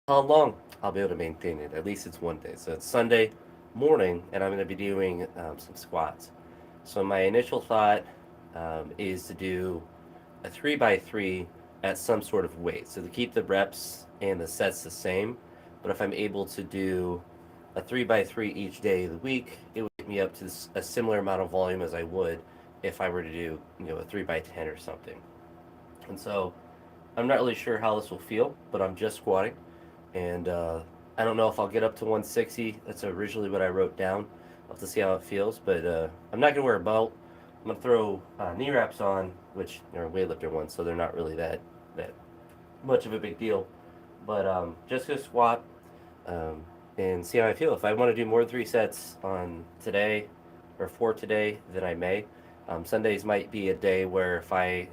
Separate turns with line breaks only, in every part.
how long I'll be able to maintain it. At least it's one day. So it's Sunday morning, and I'm going to be doing some squats. So my initial thought is to do a 3 by 3 at some sort of weight. So to keep the reps and the sets the same. But if I'm able to do a 3 by 3 each day of the week, it would get me up to a similar amount of volume as I would if I were to do a 3 by 10 or something. And so I'm not really sure how this will feel, but I'm just squatting, and I don't know if I'll get up to 160. That's originally what I wrote down. I'll have to see how it feels, but I'm not gonna wear a belt. I'm gonna throw knee wraps on, which are weightlifter ones, so they're not really that much of a big deal. But just gonna squat um, and see how I feel. If I want to do more than 3 sets on today or for today, then I may. Sundays might be a day where if I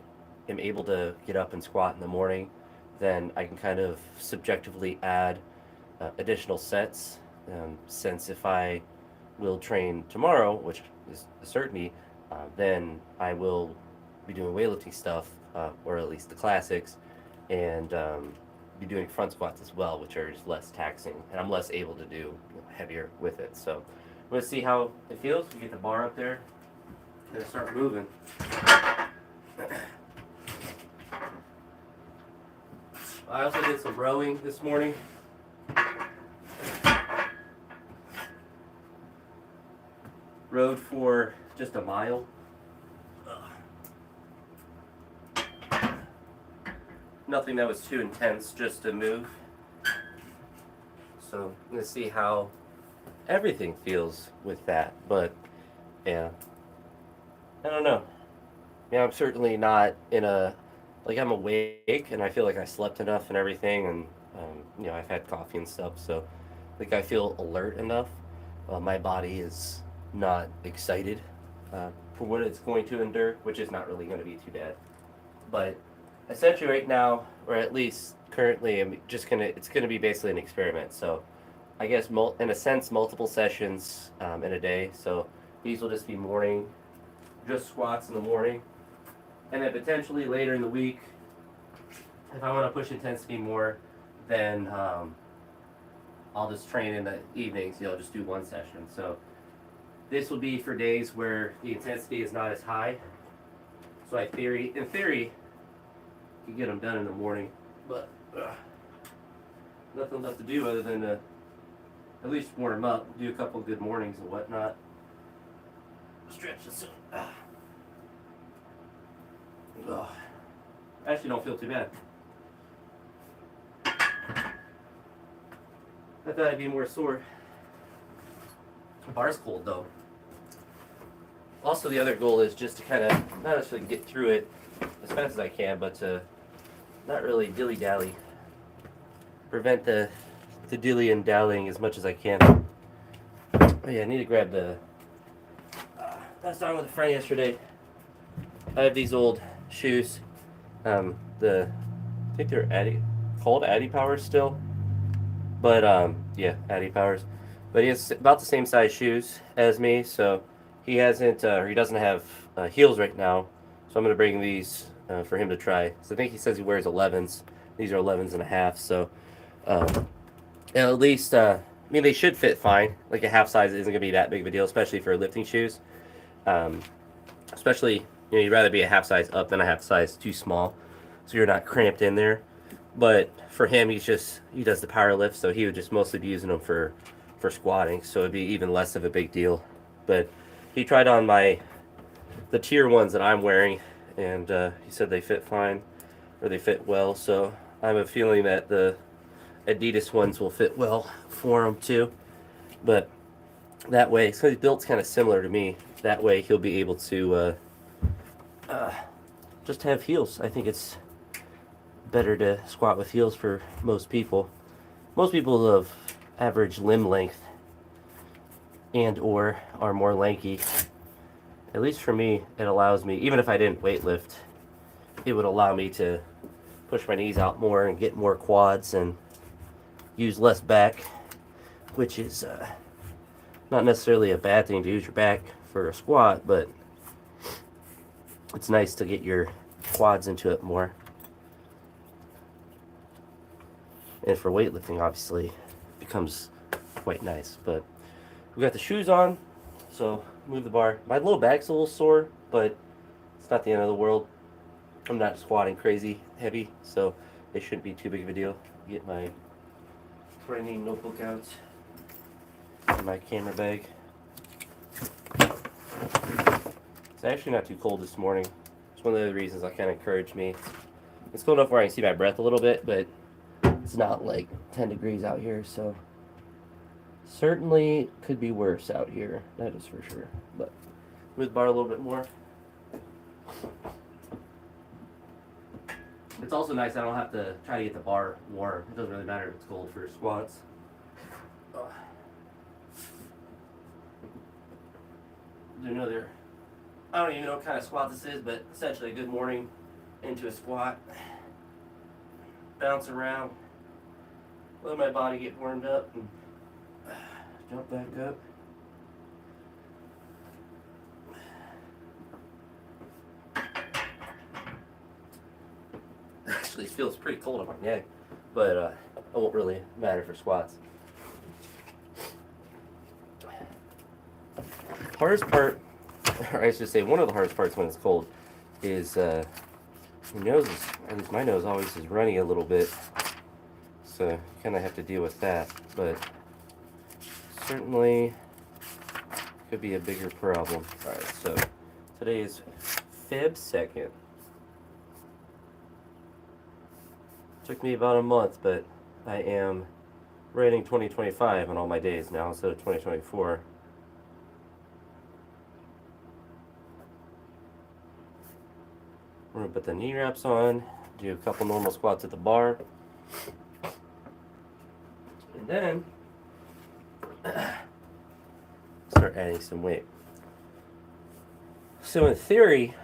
am able to get up and squat in the morning, then I can kind of subjectively add additional sets. Since if I will train tomorrow, which is a certainty, then I will be doing weightlifting stuff, or at least the classics, and be doing front squats as well, which are just less taxing, and I'm less able to do heavier with it. So I'm gonna see how it feels. We get the bar up there, and start moving. I also did some rowing this morning. Rode for just a mile. Nothing that was too intense, just to move. So I'm gonna see how everything feels with that. But yeah, I don't know. Yeah, I'm certainly not in a I'm awake and I feel like I slept enough and everything, and I've had coffee and stuff, so I feel alert enough. My body is not excited for what it's going to endure, which is not really going to be too bad. But essentially, right now, or at least currently, I'm just gonna it's gonna be basically an experiment. So I guess in a sense, multiple sessions in a day. So these will just be morning, just squats in the morning, and then potentially later in the week, if I want to push intensity more, then I'll just train in the evenings. Just do one session. So this will be for days where the intensity is not as high. So in theory, you can get them done in the morning, but nothing left to do other than to at least warm them up, do a couple good mornings and whatnot. Stretch this. Actually, don't feel too bad. I thought I'd be more sore. The bar's cold though. Also, the other goal is just to kind of not necessarily get through it as fast as I can, but to not really dilly-dally. Prevent the dilly and dallying as much as I can. Oh yeah, I need to grab the. I was talking with a friend yesterday. I have these old shoes. I think they're called Addy Powers still. But yeah, Addy Powers. But he has about the same size shoes as me, so he doesn't have heels right now. So I'm gonna bring these for him to try. So I think he says he wears 11s. These are 11s and a half. So at least they should fit fine. Like a half size isn't gonna be that big of a deal, especially for lifting shoes. Especially you'd rather be a half size up than a half size too small, so you're not cramped in there. But for him, he does the power lift, so he would just mostly be using them for squatting. So it'd be even less of a big deal. But he tried on the tier ones that I'm wearing, and he said they fit fine, or they fit well. So I have a feeling that the Adidas ones will fit well for him too. But that way, so he's built kind of similar to me. That way, he'll be able to just have heels. I think it's better to squat with heels for most people. Most people of average limb length and or are more lanky. At least for me, it allows me, even if I didn't weightlift, it would allow me to push my knees out more and get more quads and use less back, which is not necessarily a bad thing to use your back for a squat, but it's nice to get your quads into it more. And for weightlifting, obviously, it becomes quite nice. But we got the shoes on, so move the bar. My low back's a little sore, but it's not the end of the world. I'm not squatting crazy heavy, so it shouldn't be too big of a deal. Get my training notebook out and my camera bag. It's actually not too cold this morning. It's one of the reasons that kind of encouraged me. It's cold enough where I can see my breath a little bit, but it's not like 10 degrees out here, so certainly could be worse out here. That is for sure. But move the bar a little bit more. It's also nice I don't have to try to get the bar warm. It doesn't really matter if it's cold for squats. Another, I don't even know what kind of squat this is, but essentially a good morning into a squat. Bounce around, let my body get warmed up, and jump back up. Actually, it feels pretty cold on my neck, but it won't really matter for squats. Hardest part, or I should say one of the hardest parts when it's cold, is your nose is, at least my nose always is runny a little bit, so you kind of have to deal with that, but certainly could be a bigger problem. Alright, so today is Feb 2nd. Took me about a month, but I am writing 2025 on all my days now instead of 2024. We're going to put the knee wraps on, do a couple normal squats at the bar, and then start adding some weight. So in theory,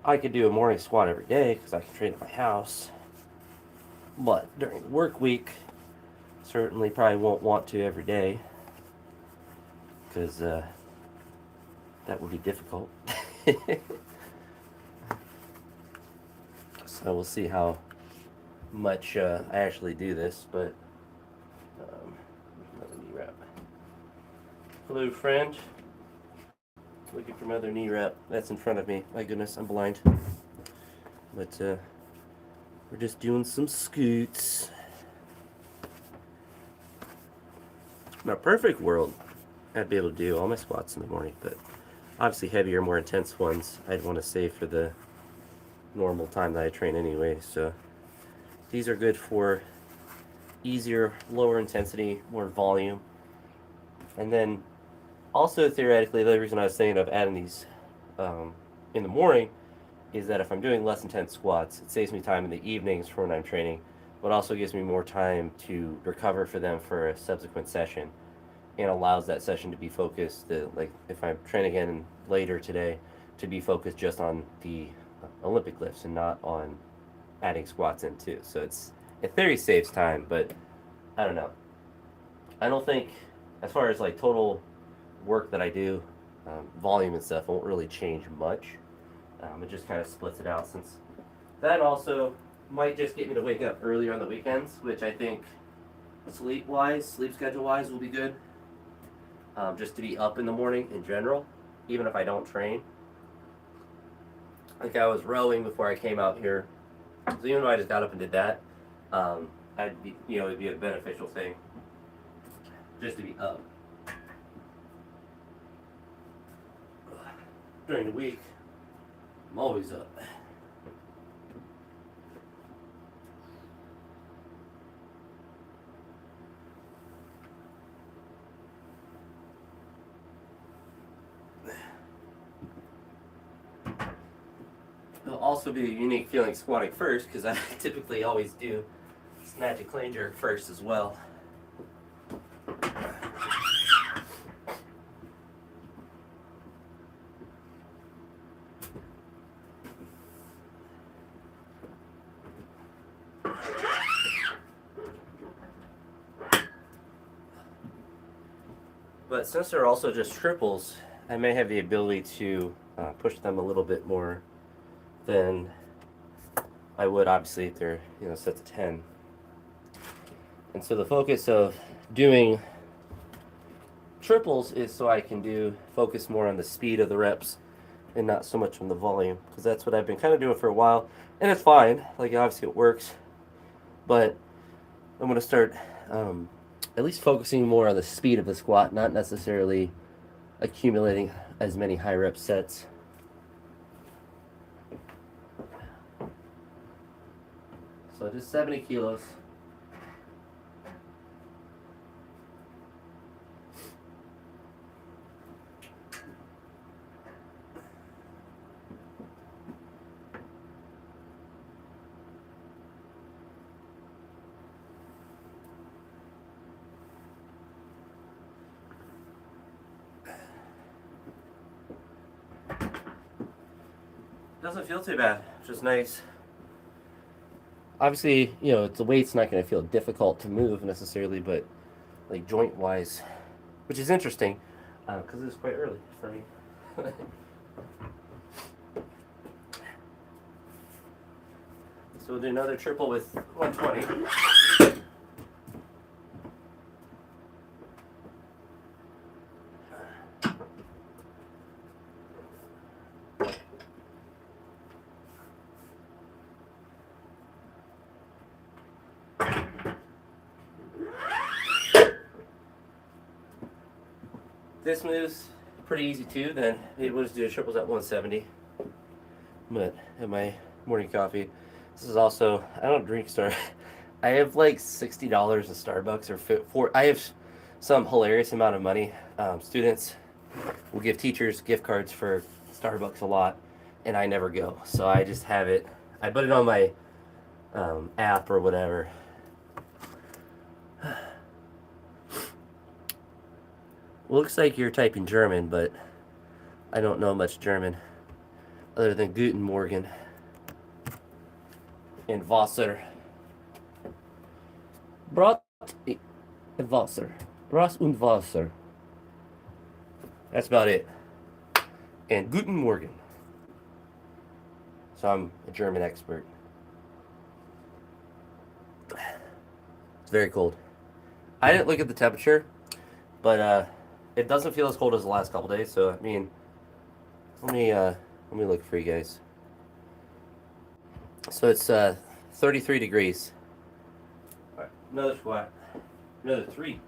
I could do a morning squat every day because I can train at my house, but during the work week, certainly probably won't want to every day because that would be difficult. So we'll see how much I actually do this, but another knee wrap. Hello, friend. Looking for another knee wrap. That's in front of me. My goodness, I'm blind. But we're just doing some scoots. In a perfect world, I'd be able to do all my squats in the morning, but obviously heavier, more intense ones I'd want to save for the normal time that I train anyway. So these are good for easier, lower intensity, more volume. And then also theoretically, the other reason I was saying of adding these in the morning is that if I'm doing less intense squats, it saves me time in the evenings for when I'm training, but also gives me more time to recover for them for a subsequent session, and allows that session to be focused, like if I'm training again later today, to be focused just on the Olympic lifts and not on adding squats in too. So it's, in theory, saves time, but I don't know. I don't think, as far as like total work that I do, volume and stuff won't really change much. It just kind of splits it out, since that also might just get me to wake up earlier on the weekends, which I think sleep schedule-wise will be good. Just to be up in the morning in general, even if I don't train. Like I was rowing before I came out here, so even though I just got up and did that, I'd be, it'd be a beneficial thing just to be up. During the week, I'm always up. It'll also be a unique feeling squatting first, because I typically always do snatch and clean jerk first as well. But since they're also just triples, I may have the ability to push them a little bit more than I would obviously if they're sets of 10. And so the focus of doing triples is so I can focus more on the speed of the reps and not so much on the volume, because that's what I've been kind of doing for a while, and it's fine. Like, obviously it works, but I'm going to start at least focusing more on the speed of the squat, not necessarily accumulating as many high rep sets. So just 70 kilos. Doesn't feel too bad, which is nice. Obviously, the weight's not going to feel difficult to move necessarily, but like joint wise, which is interesting because it's quite early for me. So we'll do another triple with 120. This move's pretty easy too. Then maybe we'll just do triples at 170. But at my morning coffee, this is also, I don't drink I have like $60 in Starbucks I have some hilarious amount of money. Students will give teachers gift cards for Starbucks a lot, and I never go. So I just have it. I put it on my app or whatever. Looks like you're typing German, but I don't know much German other than Guten Morgen and Wasser. Brot and Wasser. Bras und Wasser. That's about it. And Guten Morgen. So I'm a German expert. It's very cold. I didn't look at the temperature, but it doesn't feel as cold as the last couple days. So I mean, let me look for you guys. So it's 33 degrees. All right, another squat. Another 3.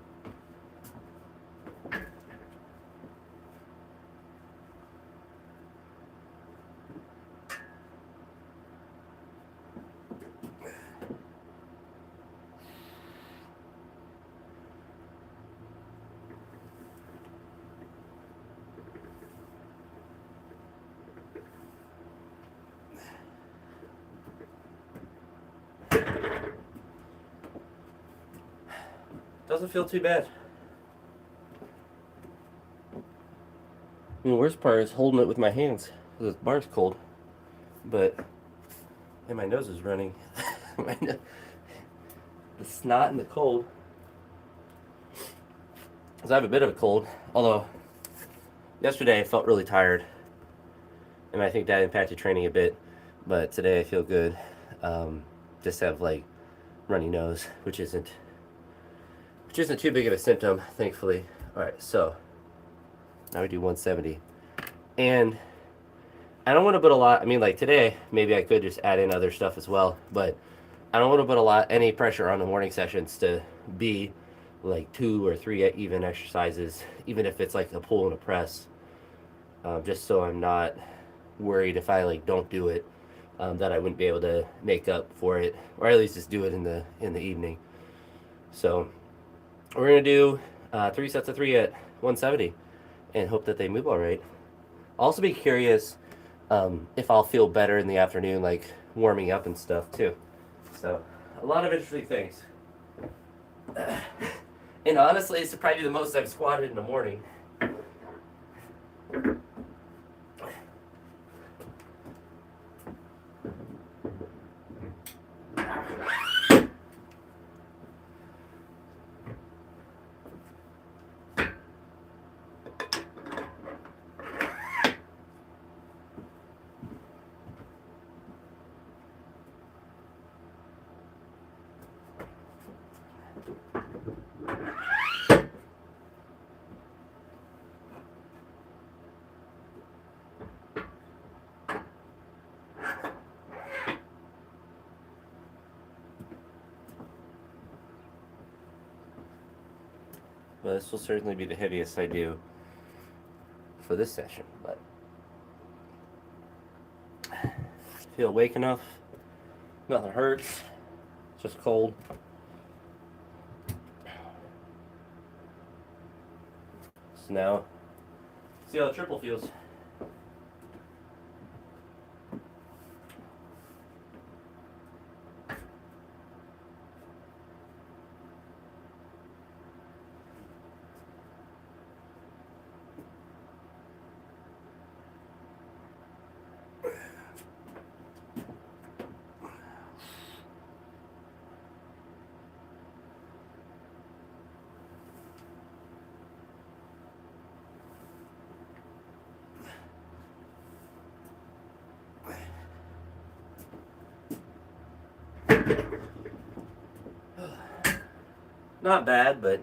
Doesn't feel too bad. The worst part is holding it with my hands. The bar's cold, but and my nose is running. The snot and the cold. Because I have a bit of a cold. Although yesterday I felt really tired, and I think that impacted training a bit. But today I feel good. Just have like runny nose, which isn't too big of a symptom, thankfully. All right, so now we do 170, and I don't want to put a lot. I mean, like today, maybe I could just add in other stuff as well, but I don't want to put any pressure on the morning sessions to be like 2 or 3 even exercises, even if it's like a pull and a press, just so I'm not worried if I like don't do it, that I wouldn't be able to make up for it, or at least just do it in the evening. So we're gonna do 3 sets of 3 at 170, and hope that they move all right. I'll also be curious if I'll feel better in the afternoon, like warming up and stuff too. So a lot of interesting things. And honestly, it's probably the most I've squatted in the morning. but this will certainly be the heaviest I do for this session. But feel awake enough. Nothing hurts. It's just cold. So now, see how the triple feels. Not bad, but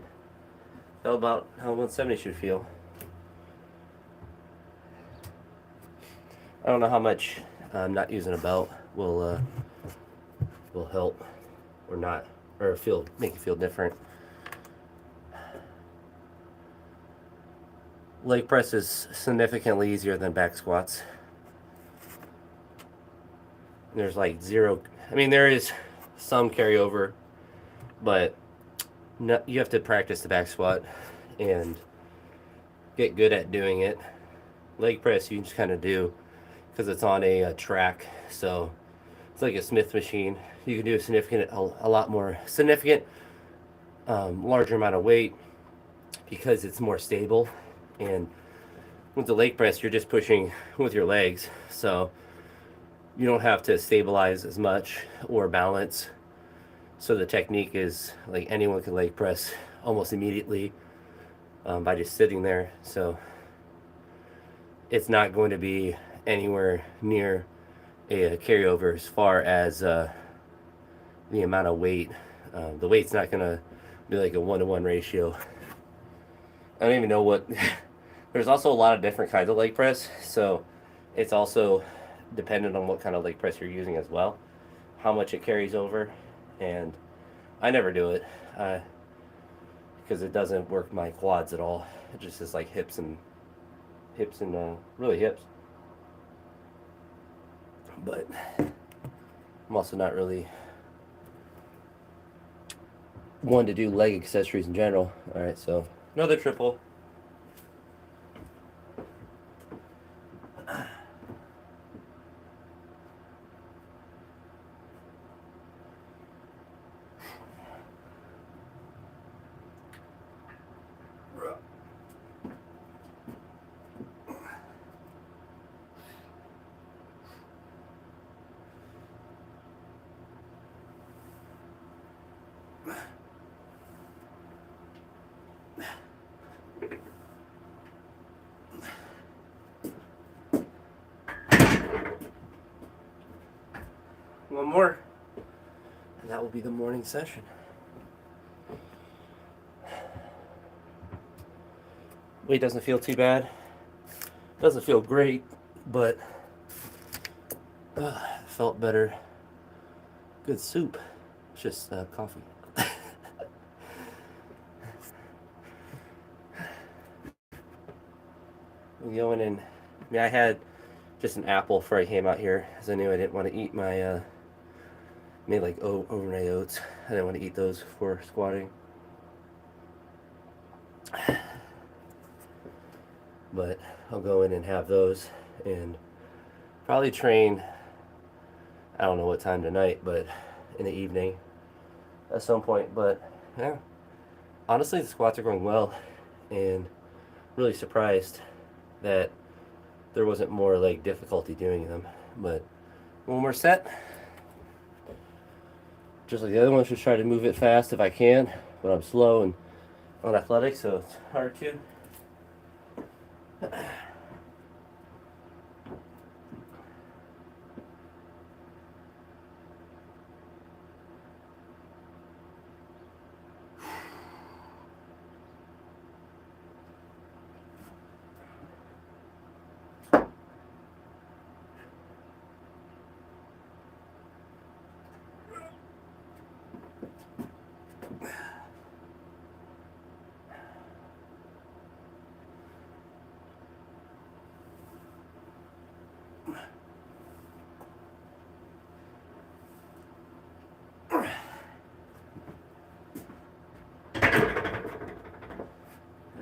felt about how 170 should feel. I don't know how much not using a belt will help or not, or make it feel different. Leg press is significantly easier than back squats. There's like zero. I mean, there is some carryover, but no, you have to practice the back squat and get good at doing it. Leg press you just kind of do because it's on a track, so it's like a Smith machine. You can do a lot more significant, larger amount of weight because it's more stable. And with the leg press, you're just pushing with your legs, so you don't have to stabilize as much or balance. So the technique is like anyone can leg press almost immediately by just sitting there. So it's not going to be anywhere near a carryover as far as the amount of weight. The weight's not going to be like a 1-to-1 ratio. I don't even know what. There's also a lot of different kinds of leg press, so it's also dependent on what kind of leg press you're using as well, how much it carries over. And I never do it because it doesn't work my quads at all. It just is like hips and really hips. But I'm also not really one to do leg accessories in general. All right, so another triple. One more, and that will be the morning session. Weight doesn't feel too bad. Doesn't feel great, but felt better. Good soup. It's just coffee. I'm going in. I mean, I had just an apple before I came out here, because I knew I didn't want to eat my made like overnight oats. I didn't want to eat those before squatting. But I'll go in and have those and probably train, I don't know what time tonight, but in the evening at some point. But yeah, honestly the squats are going well, and really surprised that there wasn't more like difficulty doing them. But one more set, just like the other ones, just try to move it fast if I can, but I'm slow and unathletic, so it's hard to.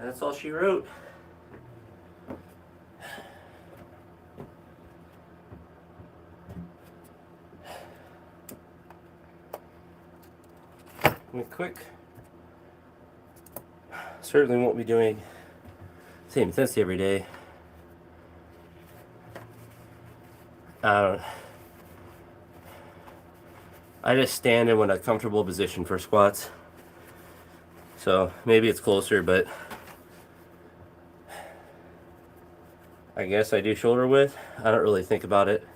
that's all she wrote. Quick. Certainly won't be doing same intensity every day. I just stand in a comfortable position for squats. So maybe it's closer, but I guess I do shoulder width. I don't really think about it.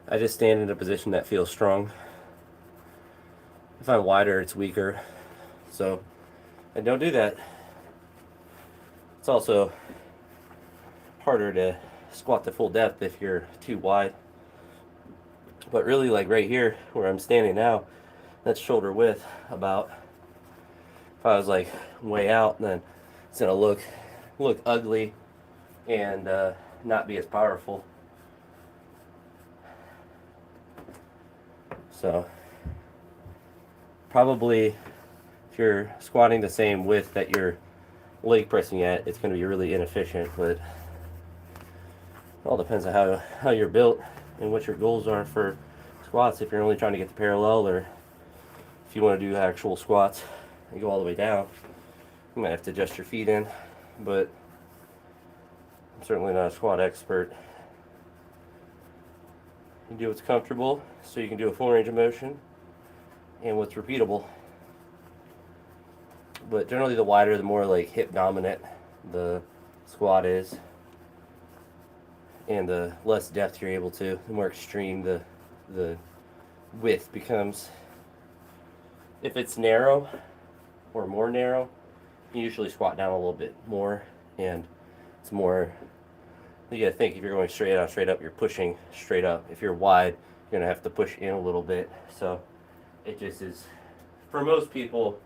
I just stand in a position that feels strong. If I'm wider, it's weaker. So I don't do that. It's also harder to squat to full depth if you're too wide. But really, like right here where I'm standing now, that's shoulder width about. If I was like way out, then it's gonna look ugly and not be as powerful. So probably if you're squatting the same width that you're leg pressing at, it's going to be really inefficient. But it all depends on how you're built and what your goals are for squats. If you're only trying to get the parallel, or if you want to do actual squats and go all the way down, you might have to adjust your feet in. But I'm certainly not a squat expert. You do what's comfortable so you can do a full range of motion and what's repeatable. But generally the wider, the more like hip dominant the squat is, and the less depth you're able to, the more extreme the width becomes. If it's narrow or more narrow, you usually squat down a little bit more, and it's more, you gotta think, if you're going straight up, you're pushing straight up. If you're wide, you're gonna have to push in a little bit. So it just is, for most people,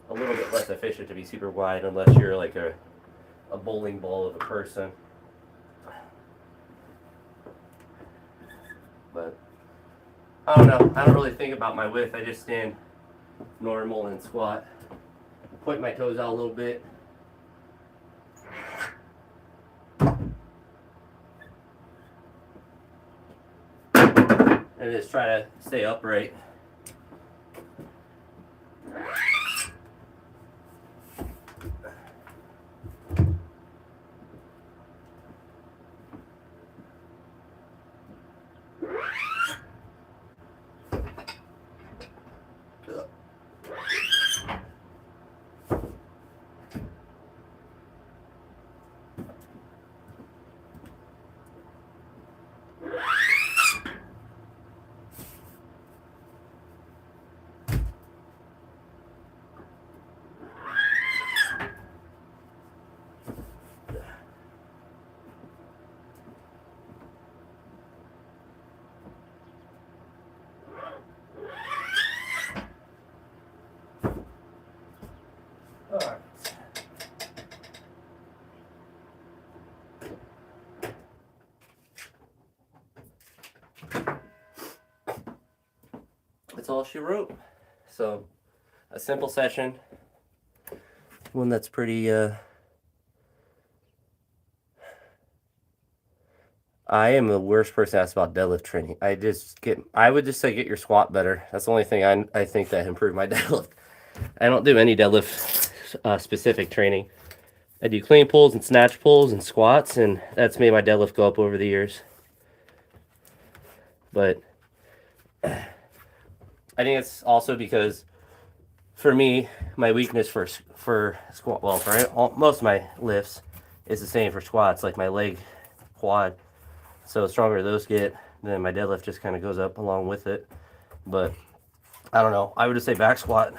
a little bit less efficient to be super wide, unless you're like a bowling ball of a person. But I don't know, I don't really think about my width. I just stand normal and squat. Point my toes out a little bit. And just try to stay upright. That's all she wrote. So a simple session, one that's pretty I am the worst person to ask about deadlift training. I would just say get your squat better. That's the only thing I think that improved my deadlift. I don't do any deadlift specific training. I do clean pulls and snatch pulls and squats, and that's made my deadlift go up over the years. But I think it's also because, for me, my weakness for squat, well, for most of my lifts is the same for squats, like my leg, quad. So the stronger those get, then my deadlift just kind of goes up along with it. But I don't know. I would just say back squat.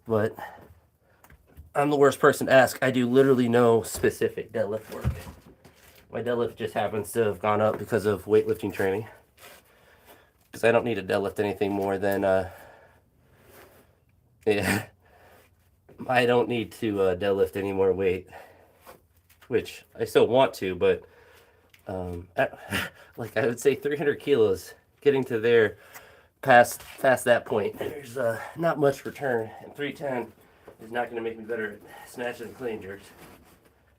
But I'm the worst person to ask. I do literally no specific deadlift work. My deadlift just happens to have gone up because of weightlifting training. Because I don't need to deadlift anything more than, yeah, I don't need to deadlift any more weight, which I still want to, but like I would say 300 kilos, getting to there, past that point, there's not much return. And 310 is not going to make me better at snatches and clean jerks.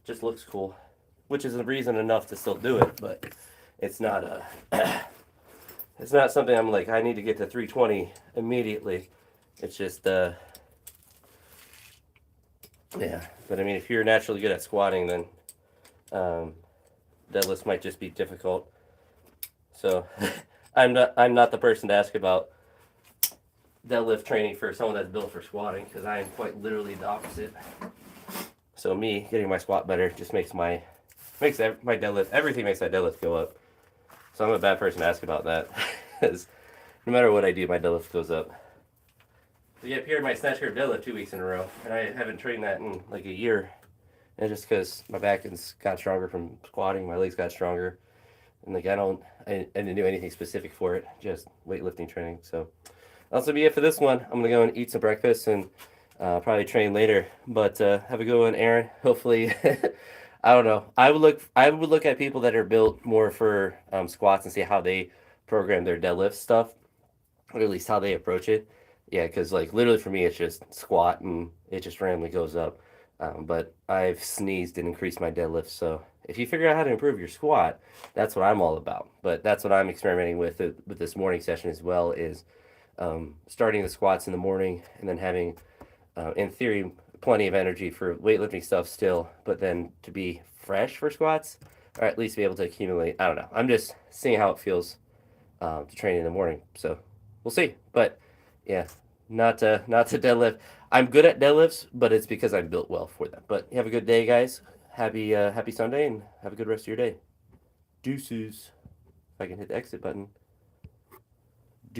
Just looks cool, which is a reason enough to still do it, but it's not a it's not something I'm like I need to get to 320 immediately. It's just yeah. But I mean, if you're naturally good at squatting, then deadlifts might just be difficult. So I'm not the person to ask about deadlift training for someone that's built for squatting, because I am quite literally the opposite. So me getting my squat better just makes my deadlift, everything makes that deadlift go up. So I'm a bad person to ask about that, because no matter what I do, my deadlift goes up. So yeah, appeared my snatch curve deadlift 2 weeks in a row, and I haven't trained that in like a year. And just because my back has got stronger from squatting, my legs got stronger, and like I didn't do anything specific for it, just weightlifting training. So that'll be it for this one. I'm gonna go and eat some breakfast and probably train later. But have a good one, Aaron. Hopefully, I don't know. I would look at people that are built more for squats and see how they program their deadlift stuff, or at least how they approach it. Yeah, because like literally for me, it's just squat and it just randomly goes up. But I've sneezed and increased my deadlift. So if you figure out how to improve your squat, that's what I'm all about. But that's what I'm experimenting with this morning session as well, is starting the squats in the morning and then having, in theory, plenty of energy for weightlifting stuff still, but then to be fresh for squats, or at least be able to accumulate. I don't know. I'm just seeing how it feels to train in the morning. So we'll see. But yeah, not to deadlift. I'm good at deadlifts, but it's because I'm built well for them. But have a good day, guys. Happy Sunday, and have a good rest of your day. Deuces. If I can hit the exit button.